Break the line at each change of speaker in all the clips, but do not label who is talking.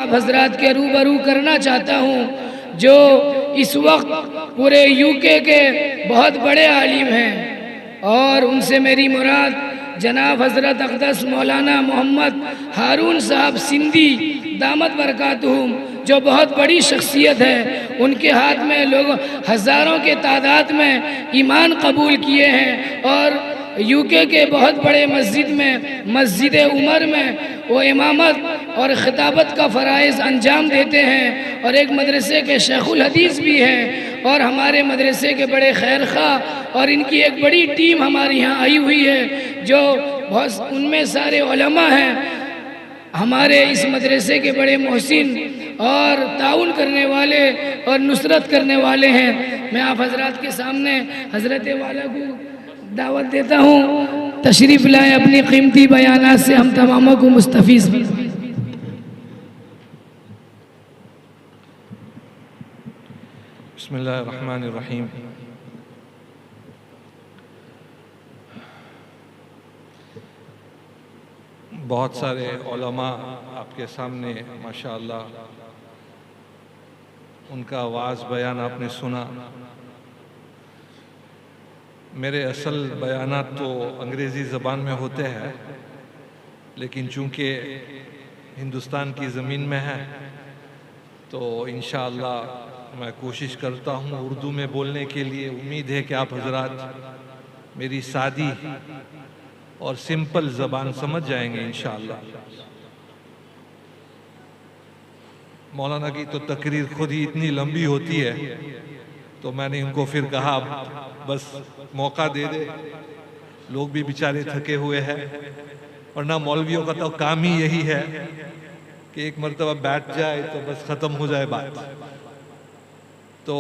आप हजरात के रूबरू करना चाहता हूँ, जो इस वक्त पूरे यूके के बहुत बड़े आलिम हैं, और उनसे मेरी मुराद जनाब हज़रत अक़दस मौलाना मोहम्मद हारून साहब सिंधी दामत बरकातुहुम, जो बहुत बड़ी शख्सियत है। उनके हाथ में लोग हज़ारों के तादाद में ईमान कबूल किए हैं, और यूके के बहुत बड़े मस्जिद में, मस्जिद उमर में वो इमामत और खिताबत का फ़राइज़ अंजाम देते हैं, और एक मदरसे के शेखुल हदीस भी हैं, और हमारे मदरसे के बड़े खैर खा, और इनकी एक बड़ी टीम हमारे यहाँ आई हुई है, जो बहुत उनमें सारे उलमा हैं हमारे इस मदरसे के बड़े मोहसिन और ताउन करने वाले और नुसरत करने वाले हैं। मैं आप हजरात के सामने हज़रत वाला को दावत देता हूँ, तशरीफ़ लाएँ, अपनी कीमती बयानात से हम तमामों को मुस्तफ़ीज़।
बिस्मिल्लाहिर्रहमानिर्रहीम। बहुत सारे उलमा आपके सामने माशाअल्लाह, उनका आवाज़ बयान आपने सुना। मेरे असल बयानात तो अंग्रेज़ी ज़बान में होते हैं, लेकिन चूँकि हिंदुस्तान की ज़मीन में है तो इंशाअल्लाह मैं कोशिश करता हूँ उर्दू में बोलने के लिए। उम्मीद है कि आप हजरात मेरी सादी और सिंपल ज़बान समझ जाएंगे इंशाअल्लाह। मौलाना की तो तकरीर खुद ही इतनी लंबी होती है, तो मैंने इनको फिर कहा बस मौका दे दे, लोग भी बेचारे थके हुए हैं, वरना मौलवियों का तो काम ही यही है कि एक मरतबा बैठ जाए तो बस ख़त्म हो जाए बात। तो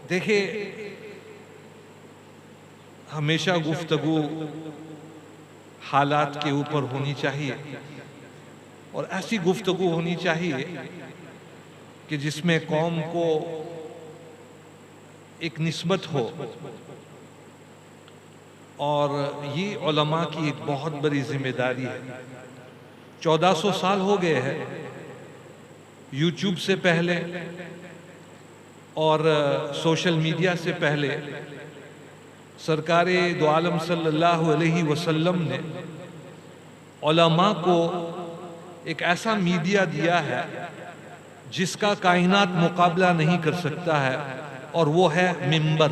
देखिए, हमेशा गुफ्तगू हालात के ऊपर होनी चाहिए, और ऐसी गुफ्तगू होनी चाहिए कि जिसमें कौम को एक निस्बत हो। और ये उलमा की एक बहुत बड़ी जिम्मेदारी है। 1400 साल हो गए हैं यूट्यूब से पहले और सोशल मीडिया से पहले सरकारे दो आलम सल्लल्लाहु अलैहि वसल्लम ने उलमा को एक ऐसा मीडिया दिया है जिसका कायनात मुकाबला नहीं कर सकता है, और वो है मिंबर।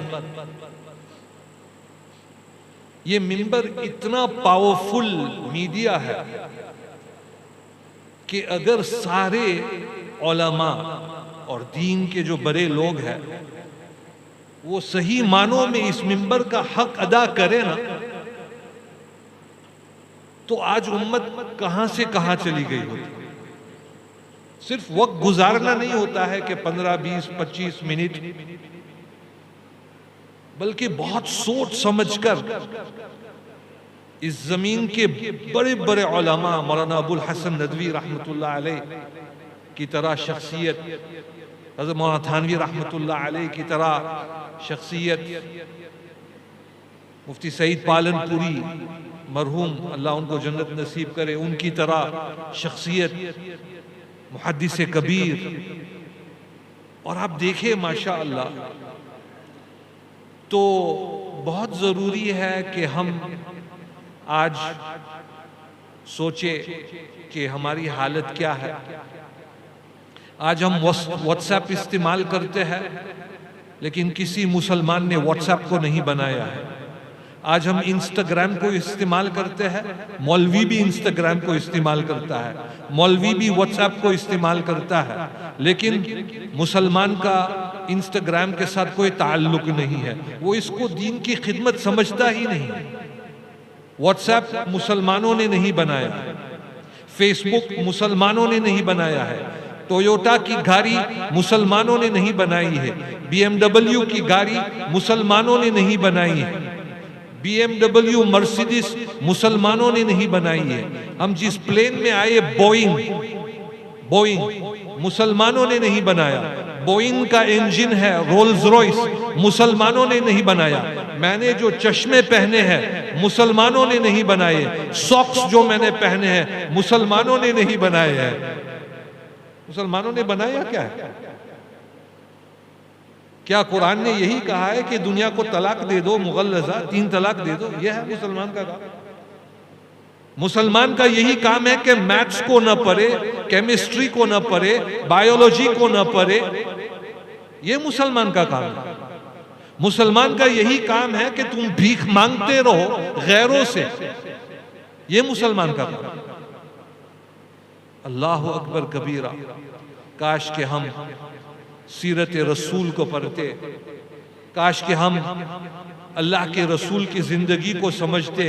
ये मिंबर इतना पावरफुल मीडिया है कि अगर सारे उलमा और दीन के जो बड़े लोग हैं वो सही मानों में इस मिंबर का हक अदा करे ना, तो आज उम्मत कहां से कहां चली गई होती। सिर्फ वक्त गुजारना नहीं होता है कि 15, 20, 25 मिनट, बल्कि बहुत सोच समझकर इस जमीन के बड़े बड़े उलमा, मौलाना अबुल हसन नदवी रहमतुल्लाह अलैह की तरह शख्सियत, हज़रत मौलाना थानवी रहमतुल्लाह अलैह की तरह शख्सियत, मुफ्ती सईद पालनपुरी मरहूम, अल्लाह उनको जन्नत नसीब करे, उनकी तरह शख्सियत, मुहद्दिस कबीर। और आप देखिए माशाअल्लाह, तो बहुत ज़रूरी है कि हम आज सोचे कि हमारी हालत क्या है। आज हम व्हाट्सएप इस्तेमाल करते हैं, लेकिन किसी मुसलमान ने व्हाट्सएप को नहीं बनाया है। आज हम इंस्टाग्राम को इस्तेमाल करते हैं, मौलवी भी इंस्टाग्राम को इस्तेमाल करता है, मौलवी भी व्हाट्सएप को इस्तेमाल करता है, लेकिन मुसलमान का इंस्टाग्राम के साथ कोई ताल्लुक नहीं है। वो इसको दीन की खिदमत समझता ही नहीं। व्हाट्सएप मुसलमानों ने नहीं बनाया है, फेसबुक मुसलमानों ने नहीं बनाया है, टोयोटा की गाड़ी मुसलमानों ने नहीं बनाई है, BMW की गाड़ी मुसलमानों ने नहीं बनाई है, BMW मर्सिडीज मुसलमानों ने नहीं बनाई है। हम जिस प्लेन में आए बोइंग मुसलमानों ने नहीं बनाया। बोइंग का इंजन है रोल्स रॉयस, मुसलमानों ने नहीं बनाया। मैंने जो चश्मे पहने हैं मुसलमानों ने नहीं बनाए। सॉक्स जो मैंने पहने हैं मुसलमानों ने नहीं बनाए हैं। मुसलमानों ने बनाया क्या है? क्या कुरान ने यही कहा है कि दुनिया को तलाक दे दो, मुगल्लज़ा 3 तलाक दे दो? यह है मुसलमान का काम? मुसलमान का यही काम है कि मैथ्स को न पढ़े, केमिस्ट्री को न पढ़े, बायोलॉजी को न पढ़े। यह मुसलमान का काम है। मुसलमान का यही काम है कि तुम भीख मांगते रहो गैरों से। यह मुसलमान का काम। अल्लाह अकबर कबीरा। काश के हम सीरत रसूल को पढ़ते, काश के हम अल्लाह के रसूल की जिंदगी को समझते,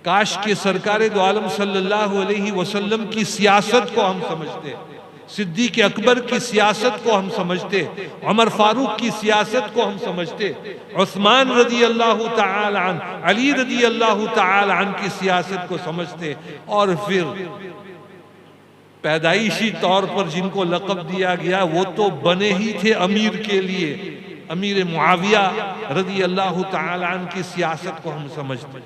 काश के सरकार दो आलम सल्लल्लाहु अलैहि वसल्लम की सियासत को हम समझते, सिद्दीक अकबर की सियासत को हम समझते, उमर फारूक की सियासत को हम समझते, उस्मान रजी अल्लाह तआला अन्हु, अली रजी अल्लाह तआला अन्हु की सियासत को समझते, और फिर पैदाइशी तौर पर जिनको लक़ब दिया गया वो तो बने ही थे अमीर के लिए। अमीर मुआविया रज़ी अल्लाह तआला अन्हु की सियासत को हम समझते।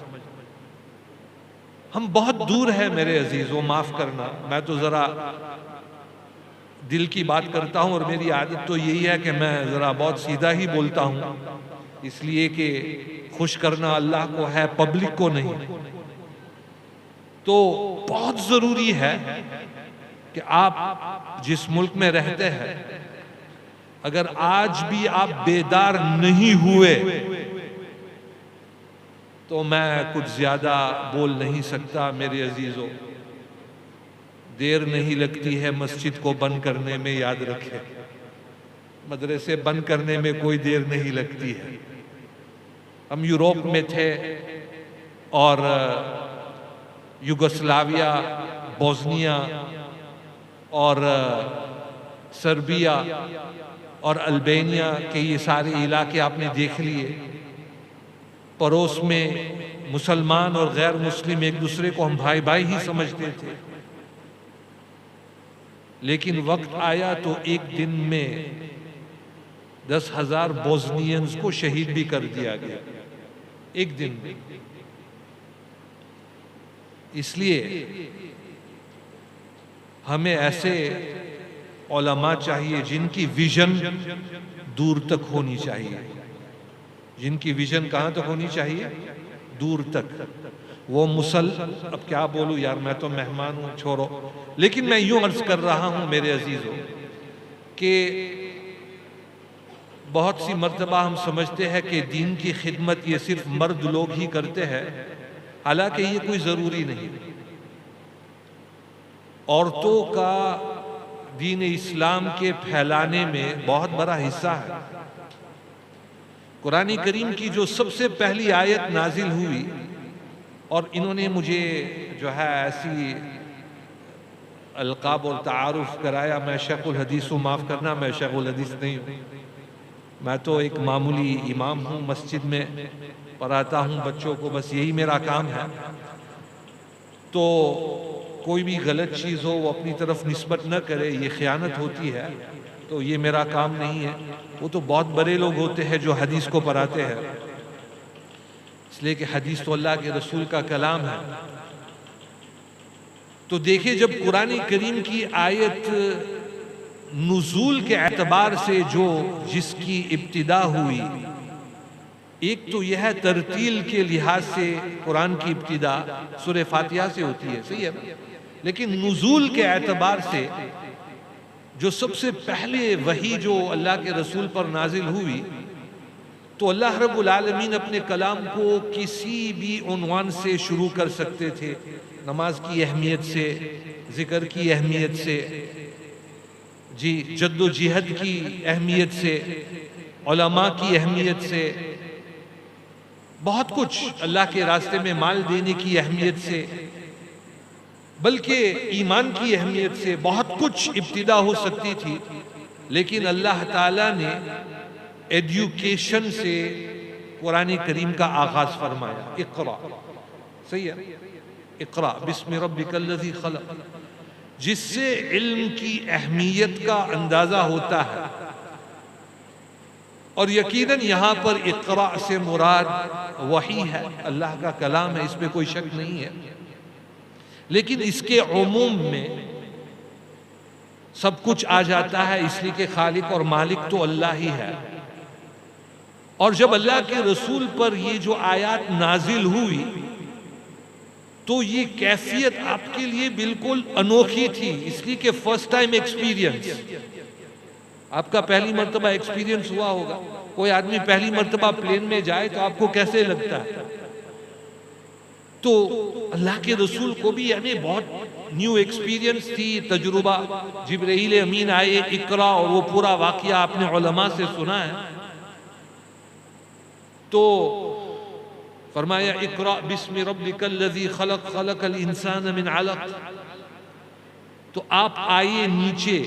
हम बहुत दूर है मेरे अजीजों, माफ करना, मैं तो जरा दिल की बात करता हूं और मेरी आदत तो यही है कि मैं जरा बहुत सीधा ही बोलता हूं, इसलिए कि खुश करना अल्लाह को है, पब्लिक को नहीं। तो बहुत जरूरी है कि आप जिस मुल्क में रहते हैं, अगर आज भी आप बेदार नहीं हुए तो मैं कुछ ज्यादा बोल नहीं सकता मेरे अजीजों। देर नहीं लगती है मस्जिद को बंद करने में, याद रखें। मदरसे बंद करने में कोई देर नहीं लगती है। हम यूरोप में थे और युगोस्लाविया, बोस्निया और सर्बिया और अल्बानिया के ये सारे इलाके आपने देख लिए। पड़ोस में मुसलमान और गैर मुस्लिम एक दूसरे को हम भाई भाई ही समझते थे, लेकिन वक्त आया तो एक दिन में 10,000 बोस्नियंस को शहीद भी कर दिया गया, एक दिन में। इसलिए हमें ऐसे उलमा चाहिए जिनकी विजन दूर तक होनी चाहिए। जिनकी विजन कहां तक होनी चाहिए? दूर तक। वो अब क्या बोलूं यार, मैं तो मेहमान हूं, छोड़ो। लेकिन मैं यूं अर्ज कर रहा हूं मेरे अजीजों कि बहुत सी मर्तबा हम समझते हैं कि दीन की खिदमत ये सिर्फ मर्द लोग ही करते हैं, हालांकि ये कोई जरूरी नहीं। औरतों का दीन इस्लाम के फैलाने में बहुत बड़ा हिस्सा है। कुरान करीम की जो सबसे पहली आयत नाजिल हुई, और इन्होंने मुझे जो है ऐसी अलकाब और तारुफ कराया, मैं शेखुल हदीस हूँ, माफ़ करना मैं शेखुल हदीस नहीं हूँ। मैं तो एक मामूली इमाम हूँ, मस्जिद में पढ़ाता हूँ बच्चों को, बस यही मेरा काम है। तो कोई भी गलत चीज़ हो वो अपनी तरफ निस्बत न करे, ये ख़यानत होती है, तो ये मेरा काम नहीं है। वो तो बहुत बड़े लोग होते हैं जो हदीस को पढ़ाते हैं, इसलिए कि हदीस तो अल्लाह के रसूल का कलाम है। तो देखिए, जब कुरान करीम की आयत नुज़ूल के एतबार से जिसकी इब्तिदा हुई, एक तो यह तरतील के लिहाज से कुरान की इब्तिदा सूरह फातिहा से होती है, सही है ना? लेकिन नुज़ूल के एतबार से जो सबसे पहले वही जो अल्लाह के रसूल पर नाजिल हुई, तो अल्लाह रब्बुल आलमीन अपने कलाम को किसी भी उन्वान से शुरू कर सकते थे। नमाज की अहमियत से, जिक्र की अहमियत से, जी जद्दोजिहद की अहमियत से, उलमा की अहमियत से, बहुत कुछ अल्लाह के रास्ते में माल देने की अहमियत से, बल्कि ईमान की अहमियत से बहुत कुछ इब्तिदा हो सकती थी। लेकिन अल्लाह ताला ने एजुकेशन से कुरान करीम का आगाज फरमाया, इक़रा, सही है, इक़रा बिस्मि रब्बिकल्लज़ी खलक़, जिससे इल्म की अहमियत का अंदाजा होता है। और यकीनन यहाँ पर इक़रा से मुराद वही है, अल्लाह का कलाम है, इसमें कोई शक नहीं है। लेकिन इसके उमूम में सब कुछ आ जाता है, इसलिए कि खालिक और मालिक तो अल्लाह ही है। और जब अल्लाह के रसूल पर ये जो आयत नाजिल हुई तो ये कैफियत आपके लिए बिल्कुल अनोखी थी, इसलिए कि फर्स्ट टाइम एक्सपीरियंस, आपका पहली मर्तबा एक्सपीरियंस हुआ होगा। कोई आदमी पहली मर्तबा प्लेन में जाए तो आपको कैसे लगता है? तो अल्लाह के रसूल को भी यानी बहुत न्यू एक्सपीरियंस थी, तजुर्बा। जिब्रील अमीन आए, इकरा, और वो पूरा वाकया आपने उलमा से सुना है। तो फरमाया इकरा बिस्मि रब्बिकल लज़ी खलक, खलकल इंसान मिन अलक। तो आप आइए नीचे।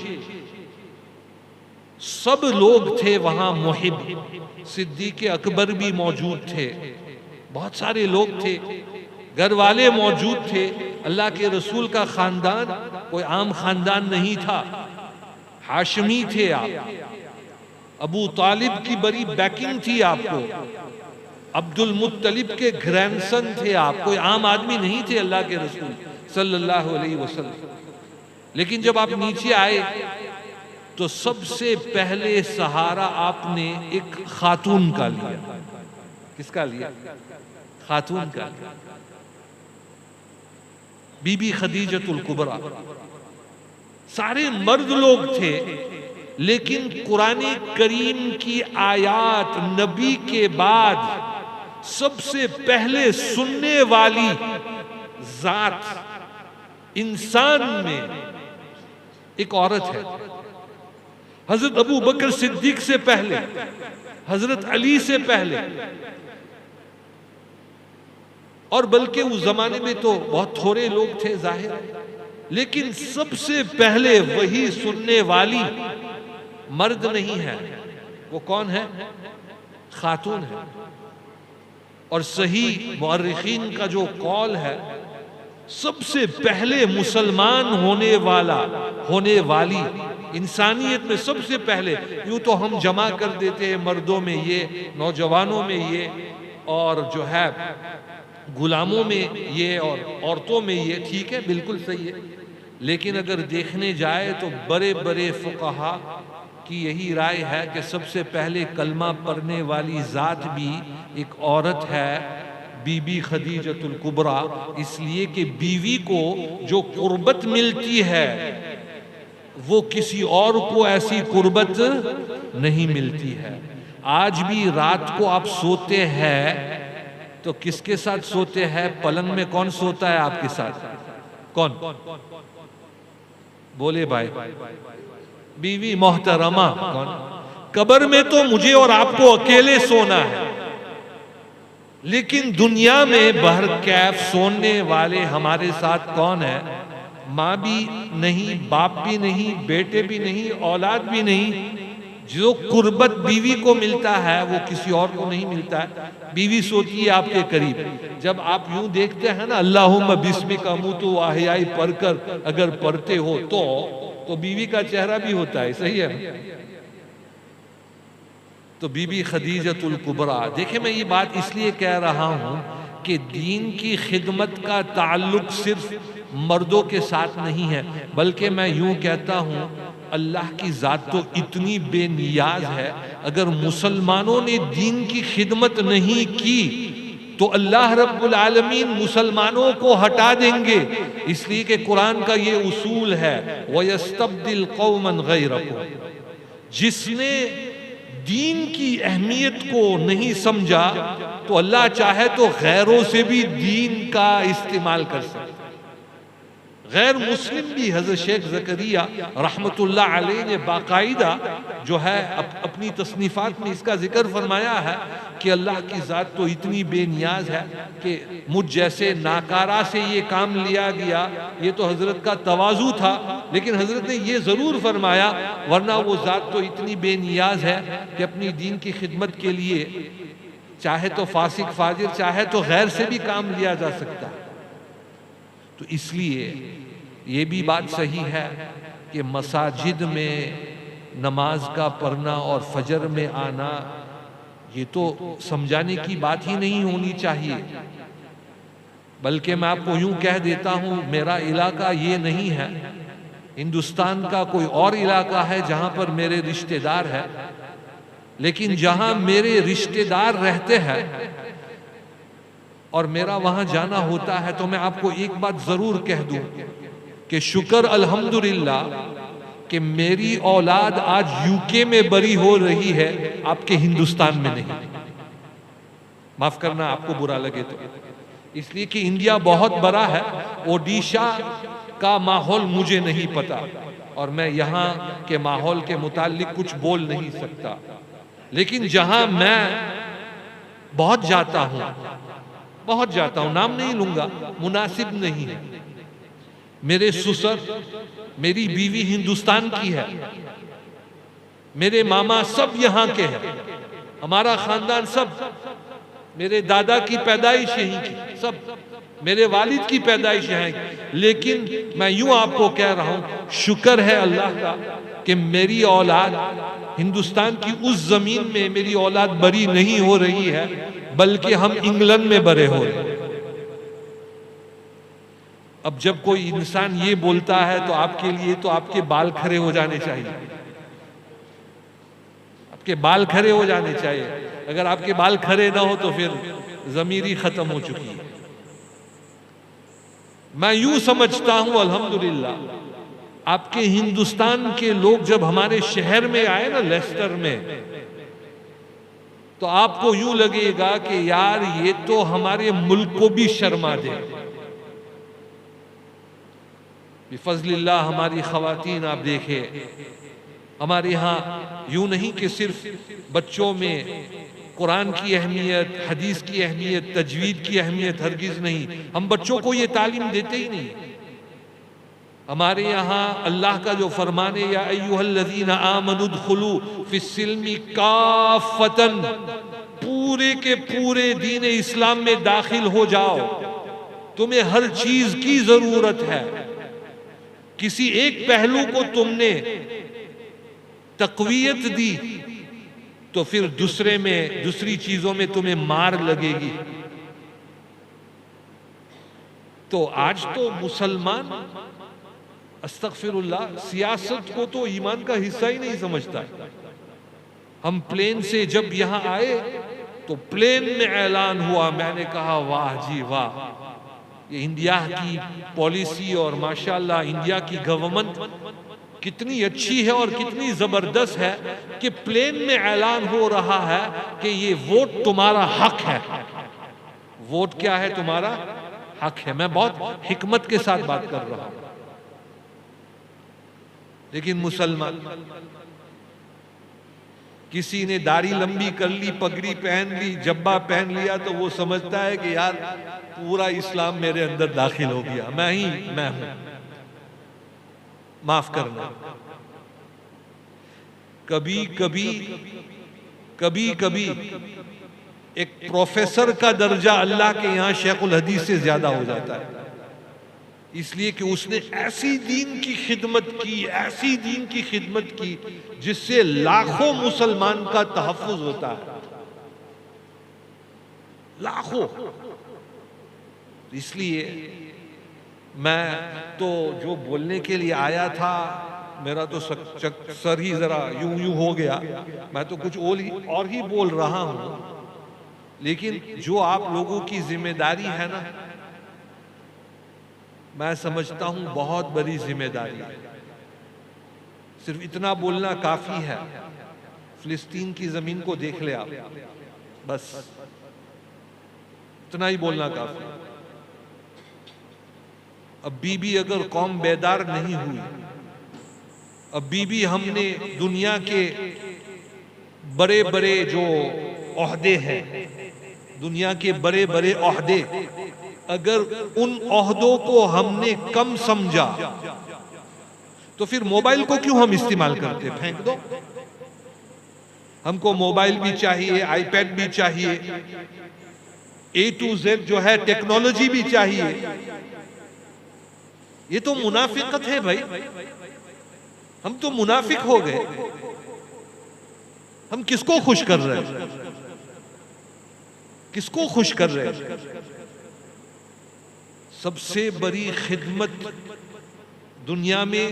सब लोग थे वहां मुहिब, सिद्दीक़ अकबर भी मौजूद थे, बहुत सारे लोग थे, घर वाले मौजूद थे। अल्लाह के रसूल का खानदान कोई आम खानदान नहीं था, हाशमी थे आप। अबू तालिब की बड़ी बैकिंग थी आपको, अब्दुल मुत्तलिब के ग्रैंडसन थे आप, कोई आम आदमी नहीं थे अल्लाह के रसूल सल्लल्लाहु अलैहि वसल्लम। लेकिन जब आप नीचे आए तो सबसे पहले सहारा आपने एक खातून का लिया। किसका लिया? खातून का लिया, बीबी खदीजतुल कुबरा। सारे मर्द लोग थे, लेकिन कुरानी करीम की आयात नबी के बाद सबसे पहले सुनने वाली जात इंसान में एक औरत है। हजरत अबू बकर सिद्दीक से पहले, हजरत अली से पहले, और बल्कि उस जमाने में तो बहुत थोड़े लोग थे जाहिर, लेकिन सबसे पहले वही सुनने वाली मर्द नहीं है, वो कौन है? खातून है। और सही मुअर्रिखीन का जो कौल है, सबसे पहले मुसलमान होने वाला, होने वाली इंसानियत में सबसे पहले, यूं तो हम जमा कर देते हैं मर्दों में ये, नौजवानों में ये, और जो है गुलामों में ये, और औरतों में ये, ठीक है, बिल्कुल सही है। लेकिन अगर देखने जाए तो बड़े बड़े फुक़हा की यही राय है कि सबसे पहले कलमा पढ़ने वाली जात भी एक औरत है, बीबी खदीजतुल कुबरा। इसलिए कि बीवी को जो कुर्बत मिलती है वो किसी और को ऐसी कुर्बत नहीं मिलती है। आज भी रात को आप सोते हैं तो किसके साथ सोते हैं? पलंग में कौन सोता है आपके साथ? कौन? बोले भाई। बीवी मोहतरमा। कौन? कब्र में तो मुझे और आपको अकेले सोना है, लेकिन दुनिया में बहर कैफ सोने वाले हमारे साथ कौन है? माँ भी नहीं, बाप भी नहीं, बेटे भी नहीं, औलाद भी नहीं। जो कुर्बत बीवी को मिलता है वो किसी और को नहीं मिलता है। बीवी सोती है आपके करीब। जब आप यूं देखते हैं ना, अल्लाहुम्मा बिस्मिका अमूतु अहयाई पढ़कर अगर पढ़ते हो तो बीवी का चेहरा भी होता है, सही है? तो बीबी खदीजतुल कुबरा। देखिए, मैं ये बात इसलिए कह रहा हूं कि दीन की खिदमत का ताल्लुक सिर्फ मर्दों के साथ नहीं है, बल्कि मैं यूं कहता हूं अल्लाह की जात तो इतनी बेनियाज है, अगर मुसलमानों ने दीन की खिदमत नहीं की तो अल्लाह रब्बुल आलमीन मुसलमानों को हटा देंगे। इसलिए कि कुरान का ये उसूल है, वयस्तब्दिल कौमन गैरकुम। जिसने दीन की अहमियत को नहीं समझा तो अल्लाह चाहे तो गैरों से भी दीन का इस्तेमाल कर सकता। गैर मुस्लिम भी हज़रत शेख ज़करिया रहमतुल्लाह अलैह ने बाकायदा जो है अपनी तसनीफात में इसका जिक्र फरमाया है कि अल्लाह की ज़ात तो इतनी बेनियाज है कि मुझ जैसे नाकारा से ये काम लिया गया। ये तो हज़रत का तवाज़ु था, लेकिन हज़रत ने ये ज़रूर फरमाया, वरना वो ज़ात तो इतनी बेनियाज है कि अपनी दीन की खिदमत के लिए चाहे तो फासिक फाजिर, चाहे तो गैर से भी काम लिया जा सकता है। तो इसलिए ये भी बात सही है कि मसाजिद में नमाज का पढ़ना और फजर में आना, ये तो समझाने की बात ही नहीं होनी चाहिए। बल्कि मैं आपको यूं कह देता हूं, मेरा इलाका ये नहीं है हिंदुस्तान का कोई और इलाका है जहां पर मेरे रिश्तेदार हैं, लेकिन जहां मेरे रिश्तेदार रहते हैं और मेरा वहां जाना होता है, तो मैं आपको एक बात जरूर कह दूं कि शुक्र अल्हम्दुलिल्लाह कि मेरी औलाद आज यूके में बड़ी हो रही है, आपके हिंदुस्तान में नहीं। माफ करना आपको बुरा लगे तो, इसलिए कि इंडिया बहुत बड़ा है। ओडिशा का माहौल मुझे नहीं पता और मैं यहाँ के माहौल के मुतालिक कुछ बोल नहीं सकता, लेकिन जहां मैं बहुत जाता हूं, नाम नहीं लूंगा, मुनासिब नहीं है। मेरे ससुर, मेरी बीवी हिंदुस्तान की है, मेरे मामा सब यहाँ के हैं, हमारा खानदान सब, मेरे दादा की पैदाइश यहीं की, सब मेरे वालिद की पैदाइश यहाँ की। लेकिन मैं यूं आपको कह रहा हूं, शुक्र है अल्लाह का कि मेरी औलाद हिंदुस्तान की उस जमीन में मेरी औलाद बड़ी नहीं हो रही है, बल्कि हम इंग्लैंड में बड़े हो रहे हैं। अब जब कोई इंसान ये बोलता है तो आपके लिए तो आपके बाल खड़े हो जाने चाहिए, आपके बाल खड़े हो जाने चाहिए। अगर आपके बाल खड़े ना हो तो फिर ज़मीर ही खत्म हो चुकी है। मैं यूं समझता हूं अल्हम्दुलिल्लाह, आपके हिंदुस्तान के लोग जब हमारे शहर में आए ना, लेस्टर में, तो आपको यूं लगेगा कि यार ये तो हमारे मुल्क को भी शर्मा दे। बिफज़लिल्लाह हमारी ख़वातीन आप देखें, हमारे यहाँ यूं नहीं कि सिर्फ बच्चों में कुरान की अहमियत, हदीस की अहमियत, तजवीद की अहमियत हरगिज नहीं, हम बच्चों को ये तालीम देते ही नहीं। हमारे यहाँ अल्लाह का जो फरमान है, या अय्युहल्लज़ीना आमनुद्खुलू फिस्सिल्मि काफ़तन, पूरे के पूरे दीन इस्लाम में दाखिल हो जाओ, तुम्हें हर चीज की जरूरत है। किसी एक पहलू को तुमने तकवीयत दी तो फिर दूसरे में, दूसरी चीजों में तुम्हें मार लगेगी। तो आज तो मुसलमान अस्तगफिरुल्लाह सियासत को तो ईमान का हिस्सा ही नहीं समझता। हम प्लेन से जब यहां आए तो प्लेन में ऐलान हुआ, मैंने कहा वाह जी वाह, ये इंडिया की पॉलिसी और माशाल्लाह इंडिया की गवर्नमेंट कितनी अच्छी है और कितनी जबरदस्त है कि प्लेन में ऐलान हो रहा है कि ये वोट तुम्हारा हक है। वोट क्या है? तुम्हारा हक है। मैं बहुत हिकमत के साथ बात कर रहा हूं। लेकिन मुसलमान, किसी ने दाढ़ी लंबी कर ली, पगड़ी पहन ली, जब्बा पहन लिया, तो वो समझता है कि यार पूरा इस्लाम मेरे अंदर दाखिल हो गया, मैं हूं। माफ करना, कभी कभी एक प्रोफेसर का दर्जा अल्लाह के यहां शेखुल हदीस से ज्यादा हो जाता है, इसलिए कि उसने ऐसी दीन की खिदमत की, ऐसी दीन की खिदमत की जिससे लाखों मुसलमान का तहफ्फुज होता है, लाखों। इसलिए मैं तो जो बोलने के लिए आया था, मेरा तो सर ही जरा यूं हो गया, मैं तो कुछ और ही बोल रहा हूं। लेकिन जो आप लोगों की जिम्मेदारी है ना, मैं समझता हूं बहुत बड़ी जिम्मेदारी है। सिर्फ इतना बोलना काफी है, फिलिस्तीन की जमीन को देख ले आप, बस इतना ही बोलना काफी। अभी भी अगर कौम बेदार नहीं हुई, अभी भी हमने दुनिया के बड़े बड़े जो ओहदे हैं, दुनिया के बड़े बड़े ओहदे, अगर उन ओहदों को हमने कम समझा तो फिर मोबाइल को क्यों हम इस्तेमाल करते? फेंक दो। हमको मोबाइल भी चाहिए, आईपैड भी चाहिए, A to Z जो है टेक्नोलॉजी भी चाहिए। ये तो मुनाफिकत है भाई, हम तो मुनाफिक हो गए। हम किसको खुश कर रहे हैं? किसको खुश कर रहे हैं? सबसे बड़ी खिदमत दुनिया में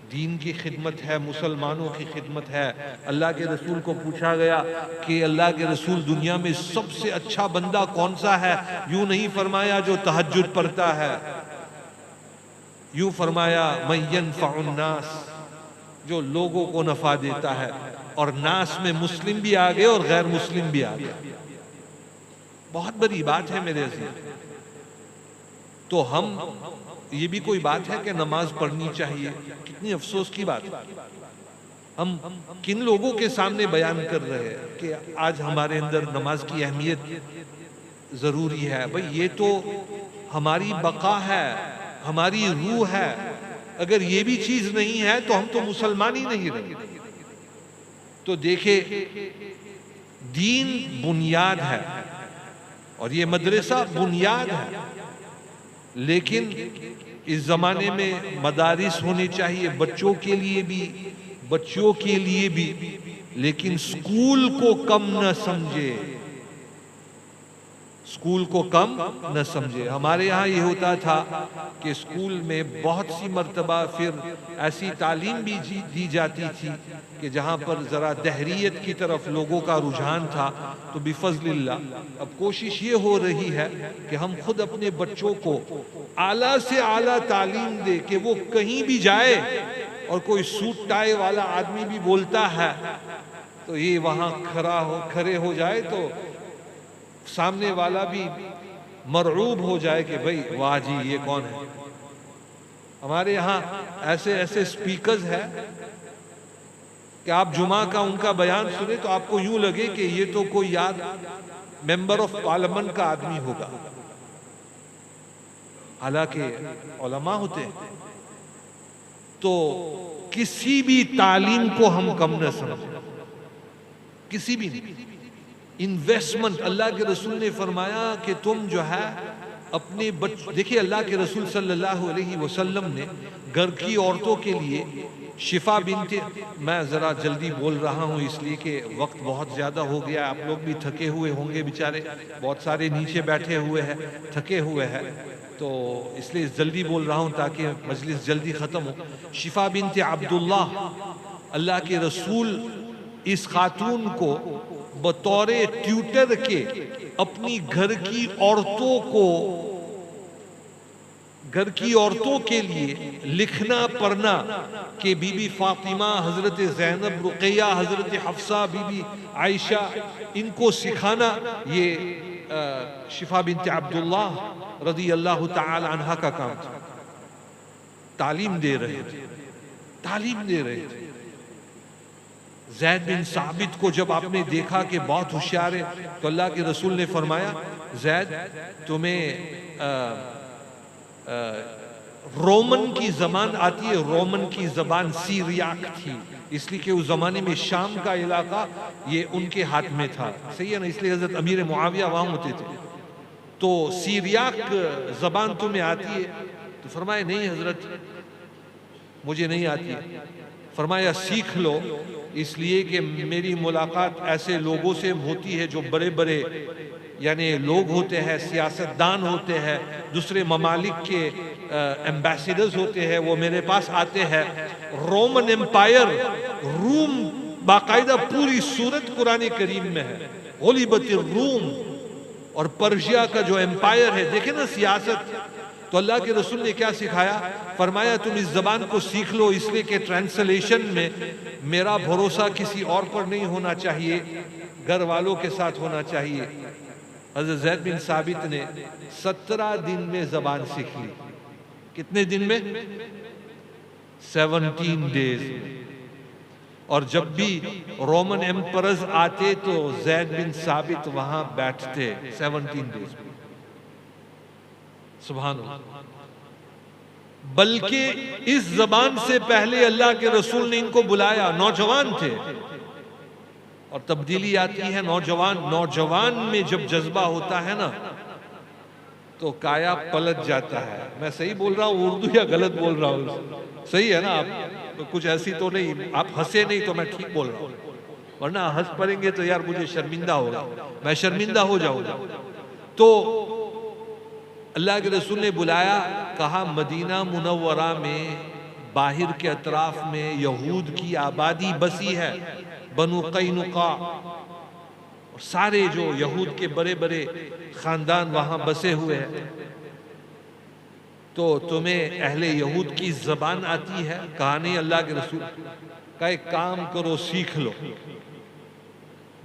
दीन की खिदमत है, मुसलमानों की खिदमत है। अल्लाह के रसूल को पूछा गया कि अल्लाह के रसूल दुनिया में सबसे अच्छा बंदा कौन सा है? यूं नहीं फरमाया जो तहज्जुद पढ़ता है, यूं फरमाया मय्यन फ़उन्नास, जो लोगों को नफा देता है। और नास में मुस्लिम भी आ गए और गैर मुस्लिम भी आ गए। बहुत बड़ी बात है मेरे अज़ीज़। तो हम, ये भी कोई बात है कि नमाज पढ़नी चाहिए? कितनी अफसोस की बात। हम किन लोगों के सामने बयान कर रहे हैं कि आज हमारे अंदर नमाज की अहमियत जरूरी है। भाई ये तो हमारी बका है, हमारी रूह है। अगर ये भी चीज नहीं है तो हम तो मुसलमान ही नहीं रहे। तो देखे, दीन बुनियाद है और ये मदरसा बुनियाद है, लेकिन इस जमाने में मदारिस होने चाहिए बच्चों के लिए भी, लेकिन स्कूल को कम न समझे, स्कूल को कम न समझे। हमारे यहाँ ये होता था कि स्कूल में बहुत सी मर्तबा फिर ऐसी तालीम भी दी जाती थी कि जहाँ पर ज़रा दहरियत की तरफ लोगों का रुझान था। तो बिफज़लिल्लाह अब कोशिश ये हो रही है कि हम खुद अपने बच्चों को आला से आला तालीम दे कि वो कहीं भी जाए और कोई सूट टाई वाला आदमी भी बोलता है तो ये वहाँ खड़े हो जाए तो सामने वाला भी मरऊब हो जाए कि भाई वाह जी ये कौन है। हमारे यहाँ ऐसे ऐसे स्पीकर्स हैं कि आप जुमा का उनका बयान सुने तो आपको यूं लगे कि ये तो कोई याद मेंबर ऑफ पार्लियामेंट का आदमी होगा, हालांकि उलमा होते हैं। तो किसी भी तालीम को हम कम न समझें, किसी भी इन्वेस्टमेंट। अल्लाह के रसूल ने फरमाया कि तुम जो है अपने देखिए, अल्लाह के रसूल सल्लल्लाहु अलैहि वसल्लम ने घर की औरतों के लिए शिफा बिनते, मैं ज़रा जल्दी बोल रहा हूँ इसलिए कि वक्त बहुत ज़्यादा हो गया, आप लोग भी थके हुए होंगे बेचारे, बहुत सारे नीचे बैठे हुए हैं, थके हुए हैं, तो इसलिए जल्दी बोल रहा हूँ ताकि मजलिस जल्दी ख़त्म हो। शिफा बिनते अब्दुल्लाह, अल्लाह के रसूल इस खातून को बतौरे ट्यूटर के अपनी घर की औरतों के लिए लिखना पढ़ना कि बीबी फातिमा, हजरत ज़ैनब, रुक़ैया, हजरत हफ्सा, बीबी आयशा, इनको सिखाना, ये शिफा बिनते अब्दुल्लाह रज़ी अल्लाह ताला अन्हा का काम था। तालीम दे रहे थे। ज़ैद बिन साबित को जब आपने देखा कि बहुत होशियार है तो अल्लाह के रसूल ने फरमाया, ज़ैद तुम्हें रोमन की ज़बान आती है। रोमन की ज़बान सीरियाक थी, इसलिए कि उस ज़माने में शाम का इलाका ये उनके हाथ में था, सही है ना, इसलिए हज़रत अमीर मुआविया वहाँ होते थे। तो सीरियाक ज़बान तुम्हें आती है? तो फरमाया नहीं हज़रत, मुझे नहीं आती है। फरमाया सीख लो, इसलिए कि मेरी मुलाकात ऐसे लोगों से होती है जो बड़े बड़े यानी लोग होते हैं, सियासतदान होते हैं, दूसरे ममालिक के एम्बेसडर्स होते हैं, वो मेरे पास आते हैं। रोमन एम्पायर, रूम, बाकायदा पूरी सूरत कुरान करीम में है, गुलिबतिर रूम। और पर्शिया का जो एम्पायर है, देखे ना सियासत। तो अल्लाह के रसूल ने क्या सिखाया? फरमाया तुम इस जबान को सीख लो, इसलिए कि ट्रांसलेशन में मेरा भरोसा किसी और पर नहीं होना चाहिए, घर वालों के साथ होना चाहिए। हज़रत ज़ैद बिन साबित ने 17 दिन में जबान सीख ली। कितने दिन में? 17 डेज। और जब भी रोमन एम्परर्स आते तो ज़ैद बिन साबित वहां बैठते 17 डेज में। सुभान अल्लाह। बल्कि इस जबान से पहले अल्लाह के रसूल ने इनको बुलाया, नौजवान थे, और तब्दीली आती है नौजवान में जब जज्बा होता है ना तो काया पलट जाता है। मैं सही बोल रहा हूँ उर्दू या गलत बोल रहा हूँ? सही है ना? आप तो कुछ ऐसी तो नहीं, आप हंसे नहीं तो मैं ठीक बोल रहा हूँ, वरना हंस पड़ेंगे तो यार मुझे शर्मिंदा होगा, मैं शर्मिंदा हो जाऊंगा। तो अल्लाह के रसूल ने बुलाया, कहा मदीना मुनव्वरा में बाहिर के अतराफ में यहूद की आबादी बसी है, बनु कैनुका, और सारे जो यहूद के बड़े बड़े खानदान वहां बसे हुए हैं। तो तुम्हें अहले यहूद की जबान आती है? कहा नहीं। अल्लाह के रसूल का एक काम करो, सीख लो।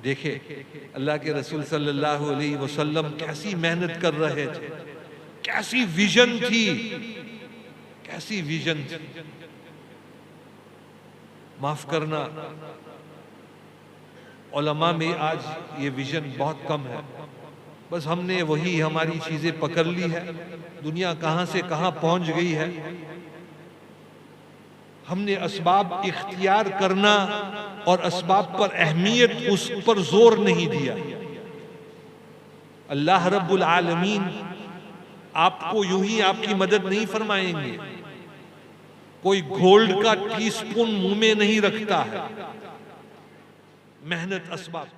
देखे अल्लाह के रसूल सल्लल्लाहु अलैहि वसल्लम कैसी मेहनत कर रहे थे, कैसी विजन थी, कैसी विजन थी। माफ करना, उलमा में आज ये विजन बहुत कम है। बस हमने वही हमारी चीजें पकड़ ली है। दुनिया कहां से कहां पहुंच गई है। हमने असबाब इख्तियार करना और असबाब पर अहमियत, उस पर जोर नहीं दिया। अल्लाह रब्बुल आलमीन आपको यूं ही आपकी मदद नहीं फरमाएंगे। कोई गोल्ड का टीस्पून मुंह में नहीं रखता है। मेहनत, असबाब।